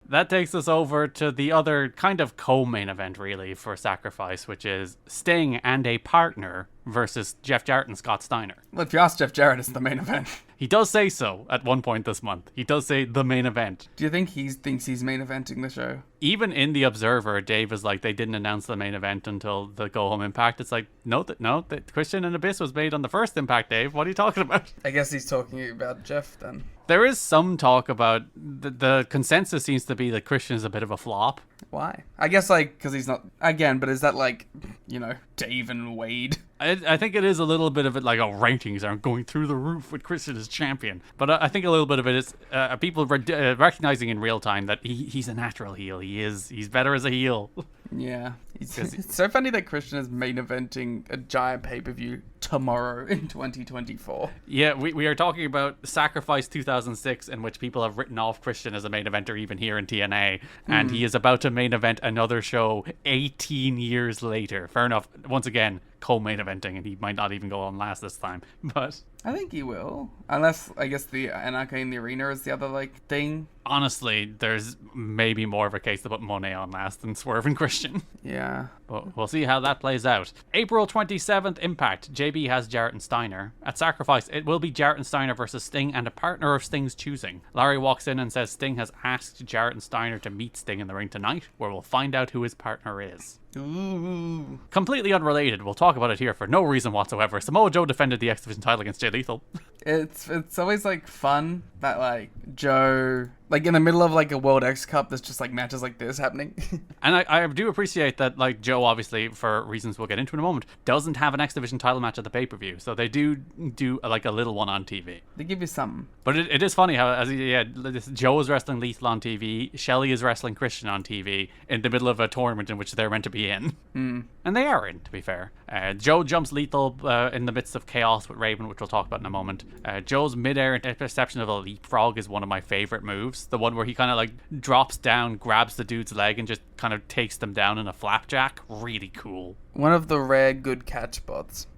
That takes us over to the other kind of co-main event, really, for Sacrifice, which is Sting and a partner versus Jeff Jarrett and Scott Steiner. Well, if you ask Jeff Jarrett, it's the main event. He does say so at one point this month. He does say the main event. Do you think he thinks he's main eventing the show? Even in The Observer, Dave is like, they didn't announce the main event until the Go Home Impact. It's like, no, that Christian and Abyss was made on the first Impact, Dave. What are you talking about? I guess he's talking about Jeff then. There is some talk about the consensus seems to be that Christian is a bit of a flop. Why? I guess, like, because he's not... Again, but is that, like, you know, Dave and Wade? I think it is a little bit of it like, ratings aren't going through the roof with Christian as champion. But I think a little bit of it is people recognizing in real time that he's a natural heel. He's better as a heel. Yeah. It's so funny that Christian is main eventing a giant pay-per-view tomorrow in 2024. Yeah, we are talking about Sacrifice 2006, in which people have written off Christian as a main eventer even here in TNA. And he is about to main event another show 18 years later. Fair enough. Once again, co-main eventing, and he might not even go on last this time. But I think he will. Unless, I guess, the Anarchy in the Arena is the other, like, thing. Honestly, there's maybe more of a case to put Monet on last than Swerve and Christian. Yeah. But we'll see how that plays out. April 27th, Impact. JB has Jarrett and Steiner. At Sacrifice, it will be Jarrett and Steiner versus Sting and a partner of Sting's choosing. Larry walks in and says Sting has asked Jarrett and Steiner to meet Sting in the ring tonight, where we'll find out who his partner is. Ooh. Completely unrelated, we'll talk about it here for no reason whatsoever. Samoa Joe defended the X Division title against Jay Lethal. It's always, like, fun that, like, Joe... Like, in the middle of, like, a World X Cup, there's just, like, matches like this happening. And I do appreciate that, like, Joe, obviously, for reasons we'll get into in a moment, doesn't have an X Division title match at the pay-per-view. So they do, like, a little one on TV. They give you something. But it is funny how, Joe is wrestling Lethal on TV, Shelley is wrestling Christian on TV, in the middle of a tournament in which they're meant to be in. And they are in, to be fair. Joe jumps Lethal in the midst of chaos with Raven, which we'll talk about in a moment. Joe's mid-air interception of a leapfrog is one of my favorite moves. The one where he kind of like drops down, grabs the dude's leg, and just kind of takes them down in a flapjack. Really cool. One of the rare good catch spots.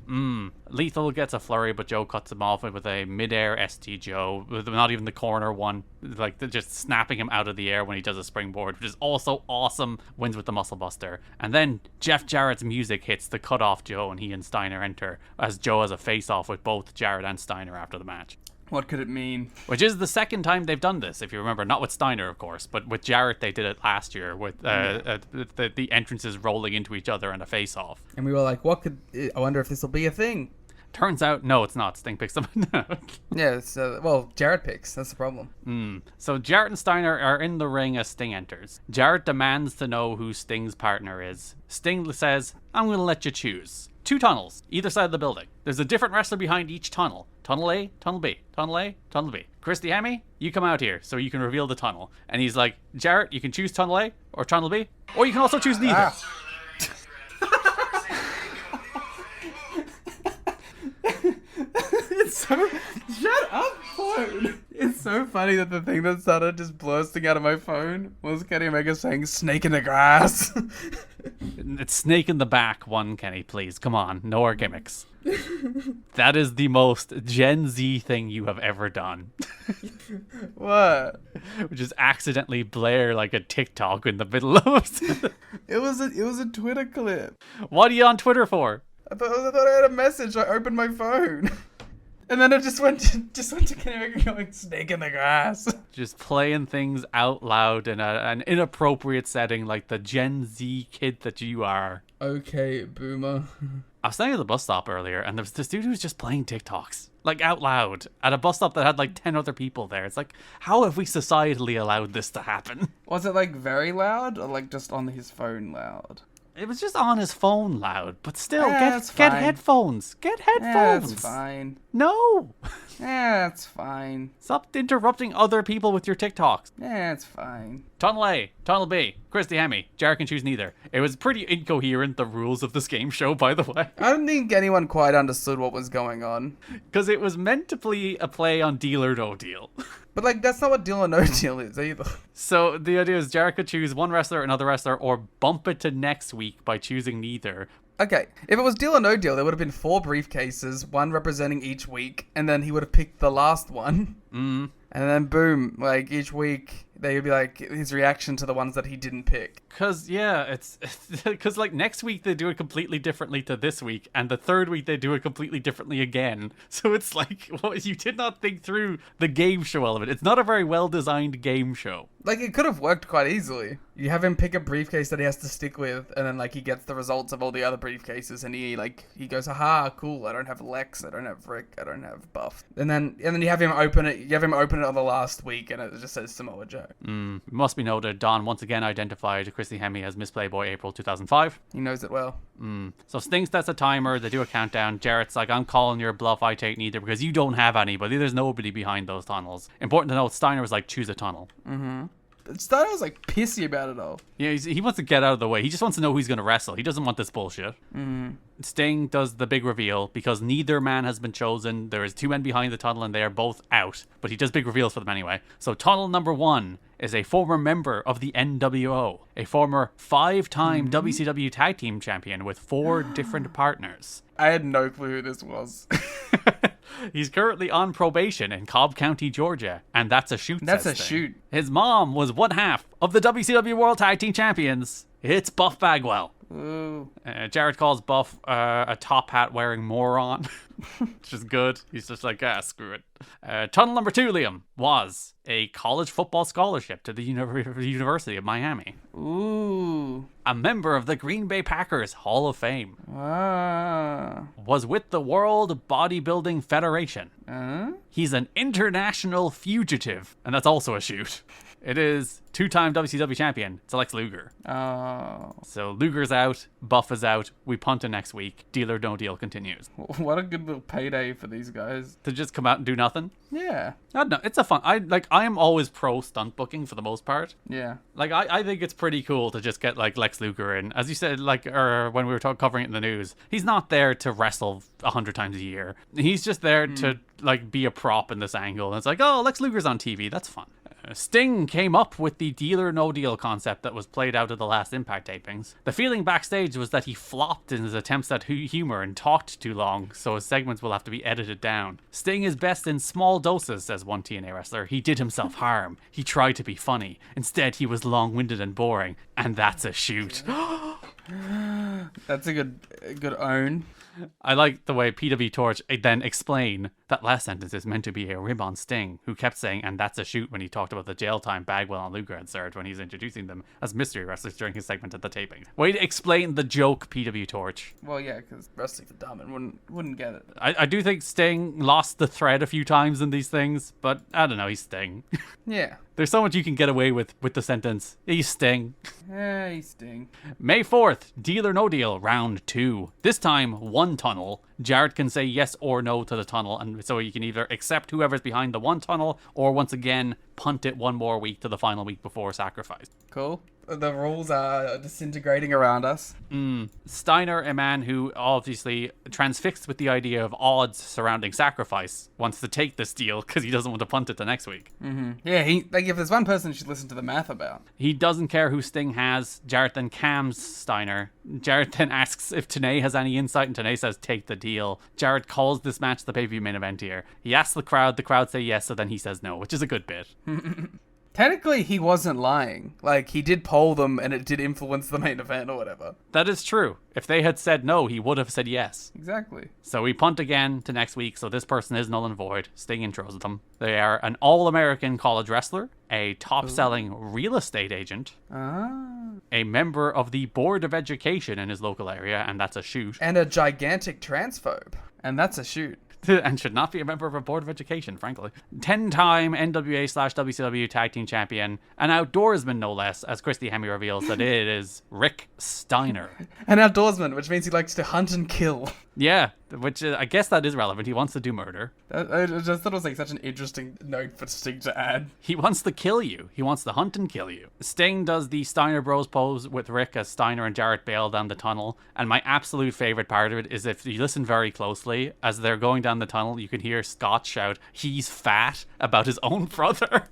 Lethal gets a flurry, but Joe cuts him off with a mid-air ST Joe, not even the corner one, like just snapping him out of the air when he does a springboard, which is also awesome. Wins with the muscle buster. And then Jeff Jarrett's music hits to cut off Joe, and he and Steiner enter, as Joe has a face-off with both Jarrett and Steiner after the match. What could it mean? Which is the second time they've done this, if you remember. Not with Steiner, of course, but with Jarrett they did it last year with the entrances rolling into each other and a face-off. And we were like, I wonder if this will be a thing. Turns out, no, it's not. Sting picks them. Yeah, Jarrett picks. That's the problem. So Jarrett and Steiner are in the ring as Sting enters. Jarrett demands to know who Sting's partner is. Sting says, I'm going to let you choose. 2 tunnels, either side of the building. There's a different wrestler behind each tunnel. Tunnel A, Tunnel B, Tunnel A, Tunnel B. Christy Hemme, you come out here so you can reveal the tunnel. And he's like, Jarrett, you can choose Tunnel A or Tunnel B, or you can also choose neither. Shut up, phone! It's so funny that the thing that started just bursting out of my phone was Kenny Omega saying snake in the grass. It's snake in the back one, Kenny, please. Come on, no more gimmicks. That is the most Gen Z thing you have ever done. What? Which is accidentally blare like a TikTok in the middle of It was a Twitter clip. What are you on Twitter for? I thought I had a message. I opened my phone. And then it just went to Kenny Omega going, snake in the grass. Just playing things out loud in an inappropriate setting like the Gen Z kid that you are. Okay, boomer. I was standing at the bus stop earlier, and there was this dude who was just playing TikToks, like out loud, at a bus stop that had like 10 other people there. It's like, how have we societally allowed this to happen? Was it like very loud or like just on his phone loud? It was just on his phone loud, but still, get fine. headphones. Get headphones. Yeah, that's fine. No. Yeah, that's fine. Stop interrupting other people with your TikToks. Yeah, it's fine. Tunnel A, Tunnel B, Christy Hemme. Jarrett can choose neither. It was pretty incoherent, the rules of this game show, by the way. I don't think anyone quite understood what was going on. Because it was meant to be a play on Deal or No Deal. But, like, that's not what Deal or No Deal is either. So the idea is Jarrett could choose one wrestler, another wrestler, or bump it to next week by choosing neither. Okay, if it was Deal or No Deal, there would have been 4 briefcases, one representing each week, and then he would have picked the last one. And then boom, like each week, They would be like his reaction to the ones that he didn't pick. Cause it's because like next week they do it completely differently to this week, and the third week they do it completely differently again. So it's like, what, you did not think through the game show element. It's not a very well designed game show. Like, it could have worked quite easily. You have him pick a briefcase that he has to stick with, and then, like, he gets the results of all the other briefcases, and he goes, aha, cool, I don't have Lex, I don't have Rick, I don't have Buff. And then you have him open it on the last week, and it just says Samoa Joe. It must be noted, Don once again identified Christy Hemme as Miss Playboy April 2005. He knows it well. So Sting sets a timer, they do a countdown. Jarrett's like, I'm calling your bluff, I take neither, because you don't have anybody. There's nobody behind those tunnels. Important to note, Steiner was like, choose a tunnel. Steiner was like pissy about it all. Yeah, he wants to get out of the way. He just wants to know who he's going to wrestle. He doesn't want this bullshit. Sting does the big reveal because neither man has been chosen. There is two men behind the tunnel and they are both out. But he does big reveals for them anyway. So tunnel number 1 is a former member of the NWO, a former 5-time WCW Tag Team Champion with 4 different partners. I had no clue who this was. He's currently on probation in Cobb County, Georgia, and that's a shoot. That's a shoot. His mom was one half of the WCW World Tag Team Champions. It's Buff Bagwell. Ooh. Jarrett calls Buff a top hat wearing moron, which is good. He's just like, screw it. Tunnel number 2, Liam, was a college football scholarship to the University of Miami. Ooh. A member of the Green Bay Packers Hall of Fame. Ah. Was with the World Bodybuilding Federation. He's an international fugitive, and that's also a shoot. It is 2-time WCW champion. It's Lex Luger. Oh. So Luger's out, Buff is out. We punt to next week. Deal or no deal continues. What a good little payday for these guys. To just come out and do nothing. Yeah. I don't know. It's a fun. I am always pro stunt booking for the most part. Yeah. Like I think it's pretty cool to just get like Lex Luger in, as you said, like or when we were covering it in the news. He's not there to wrestle 100 times a year. He's just there to like be a prop in this angle. And it's like, oh, Lex Luger's on TV. That's fun. Sting came up with the deal or no deal concept that was played out of the last Impact tapings. The feeling backstage was that he flopped in his attempts at humor and talked too long, so his segments will have to be edited down. Sting is best in small doses, says one TNA wrestler. He did himself harm. He tried to be funny. Instead, he was long-winded and boring. And that's a shoot. That's a good own. I like the way PW Torch then explain that last sentence is meant to be a rib on Sting, who kept saying, and that's a shoot, when he talked about the jail time Bagwell and Luger had served when he's introducing them as mystery wrestlers during his segment at the taping. Way to explain the joke, PW Torch. Well, yeah, because wrestling's dumb and wouldn't get it. I do think Sting lost the thread a few times in these things, but I don't know, he's Sting. Yeah. There's so much you can get away with the sentence, he's Sting. Yeah, he's Sting. May 4th, Deal or No Deal, round 2. This time, 1 tunnel. Jarrett can say yes or no to the tunnel, and so you can either accept whoever's behind the 1 tunnel, or once again, punt it 1 more week to the final week before sacrifice. Cool. The rules are disintegrating around us. Steiner, a man who obviously transfixed with the idea of odds surrounding sacrifice, wants to take this deal because he doesn't want to punt it to next week. Yeah, if there's one person you should listen to the math about. He doesn't care who Sting has. Jarrett then cams Steiner. Jarrett then asks if Tenay has any insight, and Tenay says take the deal. Jarrett calls this match the pay-per-view main event here. He asks the crowd say yes, so then he says no, which is a good bit. Technically, he wasn't lying. Like, he did poll them, and it did influence the main event or whatever. That is true. If they had said no, he would have said yes. Exactly. So we punt again to next week, so this person is null and void. Sting intros them. They are an all-American college wrestler, a top-selling real estate agent, a member of the Board of Education in his local area, and that's a shoot. And a gigantic transphobe, and that's a shoot. And should not be a member of a Board of Education, frankly. 10-time NWA/WCW Tag Team Champion, an outdoorsman no less, as Christy Hemme reveals that it is Rick Steiner. An outdoorsman, which means he likes to hunt and kill. Yeah, which I guess that is relevant. He wants to do murder. I just thought it was like such an interesting note for Sting to add. He wants to kill you. He wants to hunt and kill you. Sting does the Steiner Bros pose with Rick as Steiner and Jarrett bail down the tunnel. And my absolute favorite part of it is if you listen very closely, as they're going down the tunnel, you can hear Scott shout, "He's fat," about his own brother.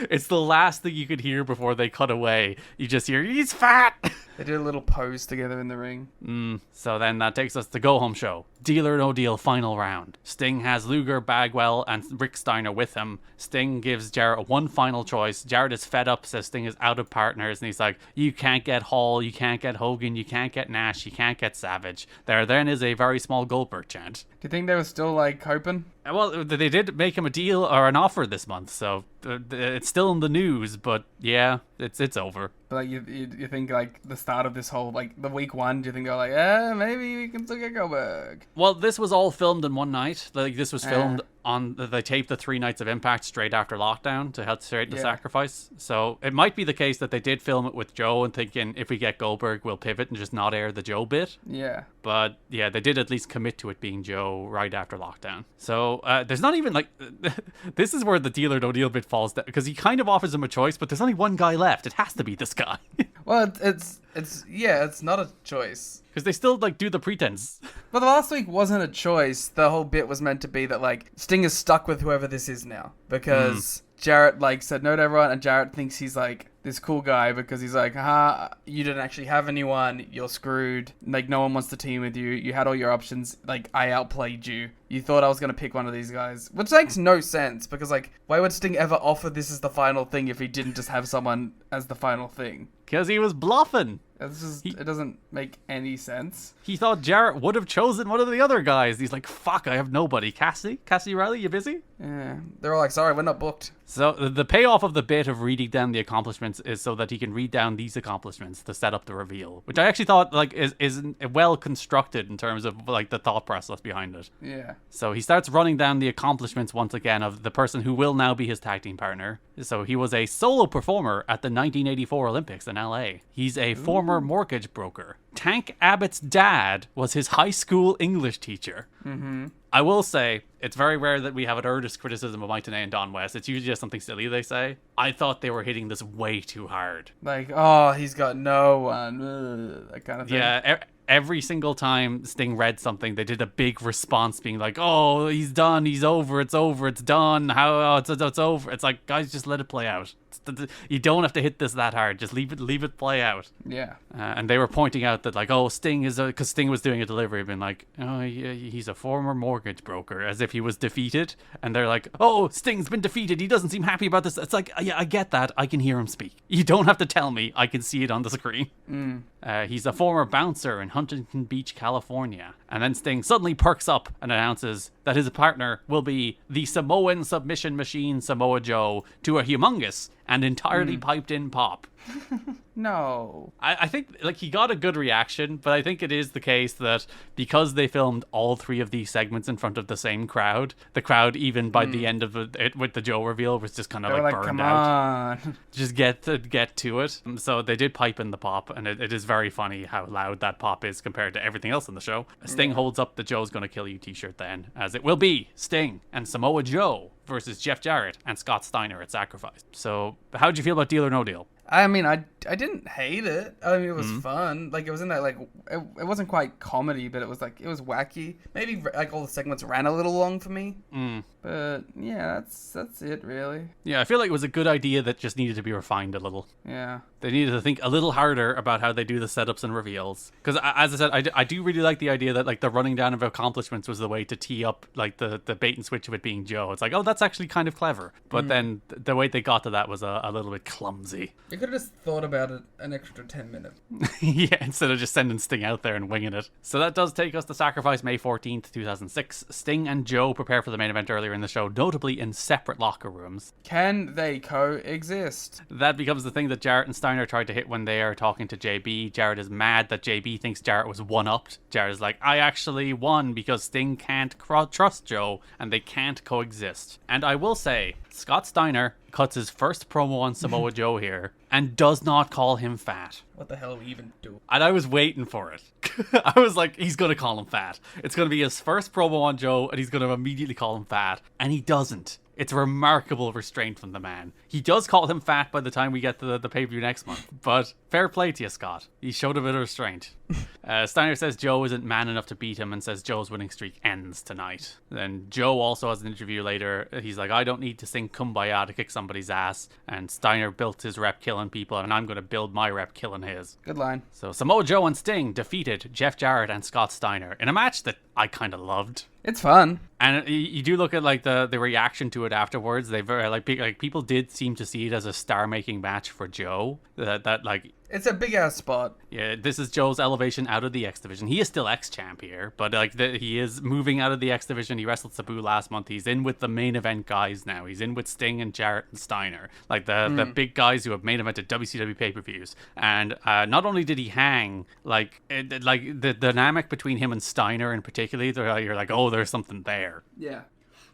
It's the last thing you could hear before they cut away. You just hear, "He's fat." They did a little pose together in the ring. So then that takes us to Go Home Show. Deal or No Deal final round. Sting has Luger, Bagwell, and Rick Steiner with him. Sting gives Jarrett one final choice. Jarrett is fed up, says Sting is out of partners, and he's like, you can't get Hall, you can't get Hogan, you can't get Nash, you can't get Savage. There then is a very small Goldberg chant. Do you think they were still, like, hoping? Well, they did make him a deal or an offer this month, so it's still in the news, but yeah, it's over. But, like, you think, like, the start of this whole, like, the week one, do you think they're like, maybe we can still get Goldberg? Well, this was all filmed in one night. Like, this was filmed they taped the 3 nights of Impact straight after lockdown to help straight the sacrifice. So it might be the case that they did film it with Joe and thinking if we get Goldberg, we'll pivot and just not air the Joe bit. Yeah. But yeah, they did at least commit to it being Joe right after lockdown. So there's not even like, this is where the Deal or No Deal bit falls down, because he kind of offers him a choice, but there's only one guy left. It has to be this guy. Well, it's not a choice. Because they still, like, do the pretense. But the last week wasn't a choice. The whole bit was meant to be that, like, Sting is stuck with whoever this is now. Because Jarrett, like, said no to everyone, and Jarrett thinks he's, like, this cool guy because he's like, you didn't actually have anyone, you're screwed. Like, no one wants to team with you. You had all your options. Like, I outplayed you. You thought I was going to pick one of these guys. Which makes no sense, because, like, why would Sting ever offer this as the final thing if he didn't just have someone as the final thing? Because he was bluffing. It doesn't make any sense. He thought Jarrett would have chosen one of the other guys. He's like, fuck, I have nobody. Cassie Riley, you busy? Yeah. They're all like, sorry, we're not booked. So the payoff of the bit of reading down the accomplishments is so that he can read down these accomplishments to set up the reveal, which I actually thought like is well constructed in terms of like the thought process behind it. Yeah. So he starts running down the accomplishments once again of the person who will now be his tag team partner. So he was a solo performer at the 1984 Olympics in LA. He's a former mortgage broker. Tank Abbott's dad was his high school English teacher. Mm-hmm. I will say, it's very rare that we have an earnest criticism of Mike Tenay and Don West. It's usually just something silly they say. I thought they were hitting this way too hard. Like, oh, he's got no one. That kind of thing. Yeah, every single time Sting read something, they did a big response being like, oh, he's done, he's over, it's done, it's over. It's like, guys, just let it play out. You don't have to hit this that hard. Just leave it play out. Yeah. And they were pointing out that like, oh, Sting is because Sting was doing a delivery, being like, oh, he's a former mortgage broker, as if he was defeated. And they're like, oh, Sting's been defeated. He doesn't seem happy about this. It's like, yeah, I get that. I can hear him speak. You don't have to tell me. I can see it on the screen. He's a former bouncer in Huntington Beach, California. And then Sting suddenly perks up and announces that his partner will be the Samoan submission machine Samoa Joe to a humongous and entirely piped in pop. No. I think like he got a good reaction, but I think it is the case that because they filmed all 3 of these segments in front of the same crowd, the crowd even by the end of it with the Joe reveal was just kind of like burned come out. On. Just get to it. So they did pipe in the pop, and it is very funny how loud that pop is compared to everything else in the show. Sting holds up the Joe's Gonna Kill You t-shirt then, as it will be Sting and Samoa Joe versus Jeff Jarrett and Scott Steiner at Sacrifice. So how'd you feel about Deal or No Deal? I mean, I didn't hate it. I mean, it was fun. Like, it was in that, like, it wasn't quite comedy, but it was, like, it was wacky. Maybe, like, all the segments ran a little long for me. But, yeah, that's it, really. Yeah, I feel like it was a good idea that just needed to be refined a little. Yeah. They needed to think a little harder about how they do the setups and reveals. Because, as I said, I do really like the idea that, like, the running down of accomplishments was the way to tee up, like, the bait and switch of it being Joe. It's like, oh, that's actually kind of clever. But then the way they got to that was a little bit clumsy. You could have just thought about it an extra 10 minutes. Yeah, instead of just sending Sting out there and winging it. So that does take us to Sacrifice May 14th, 2006. Sting and Joe prepare for the main event earlier in the show, notably in separate locker rooms. Can they coexist? That becomes the thing that Jarrett and Steiner tried to hit when they are talking to JB. Jarrett is mad that JB thinks Jarrett was one-upped. Jarrett is like, I actually won because Sting can't trust Joe, and they can't coexist. And I will say, Scott Steiner cuts his first promo on Samoa Joe here and does not call him fat. What the hell are we even doing? And I was waiting for it. I was like, he's going to call him fat. It's going to be his first promo on Joe, and he's going to immediately call him fat. And he doesn't. It's remarkable restraint from the man. He does call him fat by the time we get to the pay-per-view next month. But fair play to you, Scott. He showed a bit of restraint. Steiner says Joe isn't man enough to beat him and says Joe's winning streak ends tonight. Then Joe also has an interview later. He's like, I don't need to sing Kumbaya to kick somebody's ass. And Steiner built his rep killing people, and I'm going to build my rep killing his. Good line. So Samoa Joe and Sting defeated Jeff Jarrett and Scott Steiner in a match that I kind of loved. It's fun. And you do look at like the reaction to it afterwards. They very like people did seem to see it as a star-making match for Joe. That like it's a big ass spot. Yeah, this is Joe's elevation out of the X division. He is still X champ here, but like he is moving out of the X division. He wrestled Sabu last month. He's in with the main event guys now. He's in with Sting and Jarrett and Steiner, like the big guys who have main evented WCW pay-per-views. And not only did he hang, like the dynamic between him and Steiner in particular, you're like, oh, there's something there. Yeah.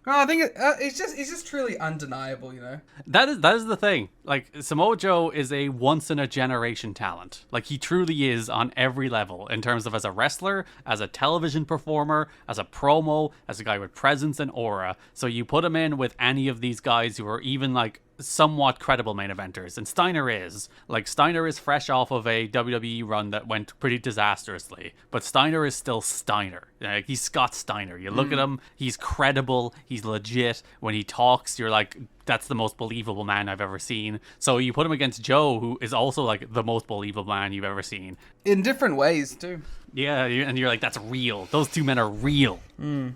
Oh, I think it's just truly undeniable, you know. That is the thing. Like, Samoa Joe is a once in a generation talent. Like, he truly is on every level in terms of as a wrestler, as a television performer, as a promo, as a guy with presence and aura. So you put him in with any of these guys who are even like somewhat credible main eventers, and Steiner is fresh off of a WWE run that went pretty disastrously, but Steiner is still Steiner. Like, he's Scott Steiner. You look at him, he's credible, he's legit. When he talks, you're like, that's the most believable man I've ever seen. So you put him against Joe, who is also like the most believable man you've ever seen. In different ways, too. Yeah, and you're like, that's real. Those two men are real. And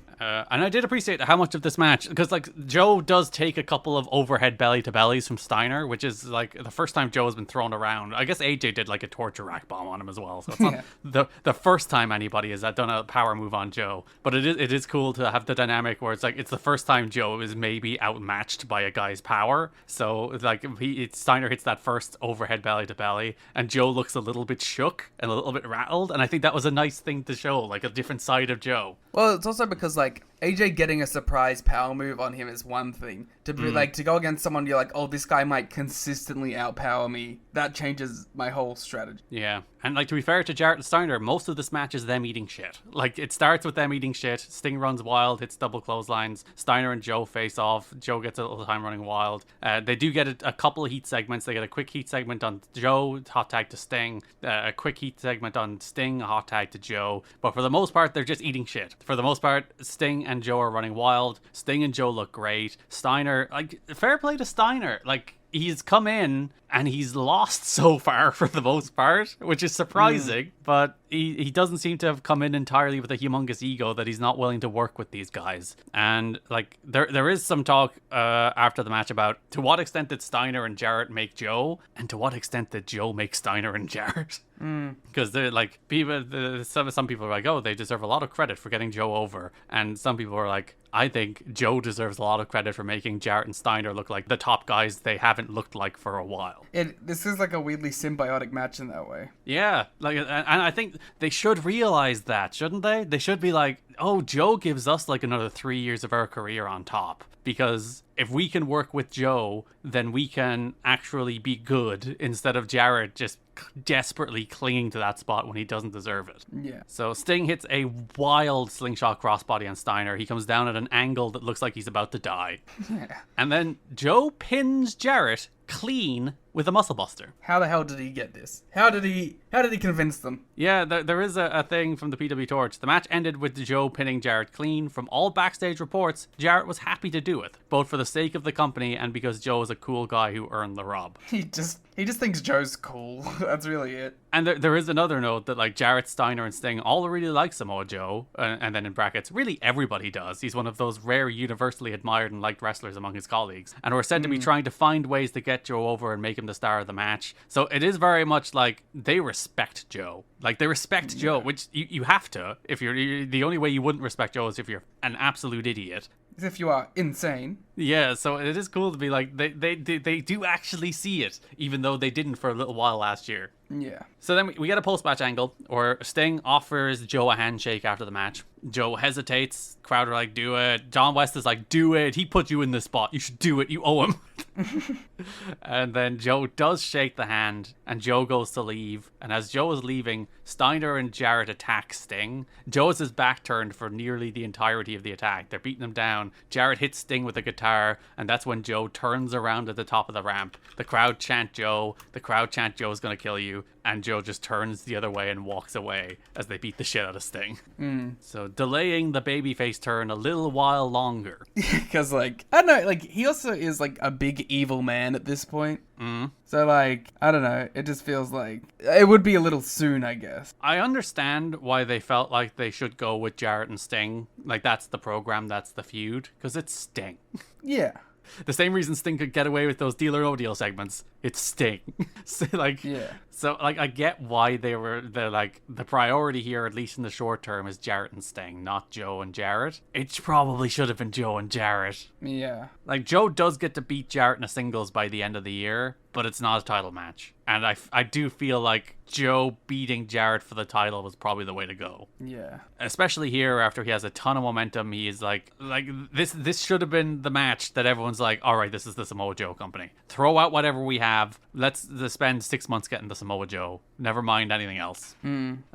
I did appreciate how much of this match, because like Joe does take a couple of overhead belly to bellies from Steiner, which is like the first time Joe has been thrown around. I guess AJ did like a torture rack bomb on him as well, so it's not the first time anybody has done a power move on Joe. But it is cool to have the dynamic where it's like it's the first time Joe is maybe outmatched by a guy's power. So it's like Steiner hits that first overhead belly to belly, and Joe looks a little bit shook and a little bit rattled, and I think that was a nice thing to show, like a different side of Joe. Well, it's also because like AJ getting a surprise power move on him is one thing. To be like to go against someone you're like, oh, this guy might consistently outpower me. That changes my whole strategy. Yeah. And like, to be fair to Jarrett and Steiner, most of this match is them eating shit. Like, it starts with them eating shit. Sting runs wild, hits double clotheslines. Steiner and Joe face off. Joe gets a little time running wild. They do get a couple of heat segments. They get a quick heat segment on Joe, hot tag to Sting. A quick heat segment on Sting, a hot tag to Joe. But for the most part, they're just eating shit. For the most part, Sting and Joe are running wild. Sting and Joe look great. Steiner, like, fair play to Steiner. Like, he's come in and he's lost so far for the most part, which is surprising, but he doesn't seem to have come in entirely with a humongous ego that he's not willing to work with these guys. And like there is some talk after the match about to what extent did Steiner and Jarrett make Joe, and to what extent did Joe make Steiner and Jarrett? Because they're like, some people are like, oh, they deserve a lot of credit for getting Joe over, and some people are like, I think Joe deserves a lot of credit for making Jarrett and Steiner look like the top guys they haven't looked like for a while. This is like a weirdly symbiotic match in that way. Yeah, like, and I think they should realize that, shouldn't they? They should be like, oh, Joe gives us like another 3 years of our career on top. Because if we can work with Joe, then we can actually be good instead of Jarrett just desperately clinging to that spot when he doesn't deserve it. Yeah. So Sting hits a wild slingshot crossbody on Steiner. He comes down at an angle that looks like he's about to die. Yeah. And then Joe pins Jarrett clean with a muscle buster. How the hell did he get this? How did he convince them? Yeah, there is a thing from the PW Torch. The match ended with Joe pinning Jarrett clean. From all backstage reports, Jarrett was happy to do it, both for the sake of the company and because Joe is a cool guy who earned the rub. He just thinks Joe's cool. That's really it. And there is another note that like Jarrett, Steiner, and Sting all really like Samoa Joe, and then in brackets, really everybody does. He's one of those rare, universally admired and liked wrestlers among his colleagues, and we're said to be trying to find ways to get Joe over and make him the star of the match. So it is very much like they respect Joe. Like, they respect Joe, which you have to. If you're the only way you wouldn't respect Joe is if you're an absolute idiot. As if you are insane. Yeah, so it is cool to be like, they do actually see it, even though they didn't for a little while last year. Yeah. So then we get a post-match angle where Sting offers Joe a handshake after the match. Joe hesitates. Crowd are like, do it. John West is like, do it. He put you in this spot. You should do it. You owe him. And then Joe does shake the hand, and Joe goes to leave. And as Joe is leaving, Steiner and Jarrett attack Sting. Joe has his back turned for nearly the entirety of the attack. They're beating him down. Jarrett hits Sting with a guitar guitar, and that's when Joe turns around at the top of the ramp. The crowd chant Joe. The crowd chant Joe's gonna kill you, and Joe just turns the other way and walks away as they beat the shit out of Sting. So delaying the babyface turn a little while longer. Because, like, I don't know, like, he also is, like, a big evil man at this point. So, like, I don't know, it just feels like it would be a little soon, I guess. I understand why they felt like they should go with Jarrett and Sting. Like, that's the program, that's the feud, because it's Sting. Yeah. The same reason Sting could get away with those Deal or No Deal segments. It's Sting. So, like, Yeah. So, like, I get why they're like, the priority here, at least in the short term, is Jarrett and Sting, not Joe and Jarrett. It probably should have been Joe and Jarrett. Yeah. Like, Joe does get to beat Jarrett in a singles by the end of the year, but it's not a title match. And I do feel like Joe beating Jarrett for the title was probably the way to go. Yeah. Especially here after he has a ton of momentum. He is like this should have been the match that everyone's like, all right, this is the Samoa Joe company. Throw out whatever we have. Let's spend 6 months getting the Samoa Joe. Never mind anything else.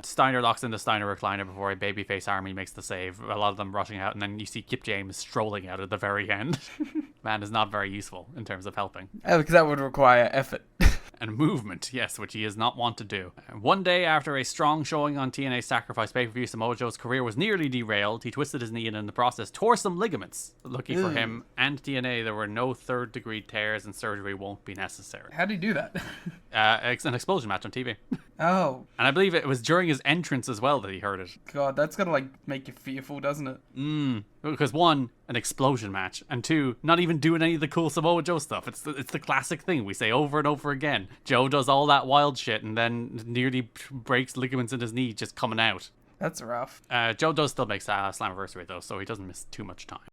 Steiner locks in the Steiner recliner before a babyface army makes the save. A lot of them rushing out, and then you see Kip James strolling out at the very end. Man is not very useful in terms of helping. Because that would require effort. And movement, yes, which he is not wont to do. One day after a strong showing on TNA's Sacrifice pay-per-view, Samoa Joe's career was nearly derailed. He twisted his knee and in the process tore some ligaments. Lucky for him and TNA, there were no third-degree tears and surgery won't be necessary. How do you do that? It's an explosion match on TV. Oh. And I believe it was during his entrance as well that he heard it. God, that's gotta, like, make you fearful, doesn't it? Because one, an explosion match, and two, not even doing any of the cool Samoa Joe stuff. It's the classic thing we say over and over again. Joe does all that wild shit and then nearly breaks ligaments in his knee just coming out. That's rough. Joe does still make Slammiversary though, so he doesn't miss too much time.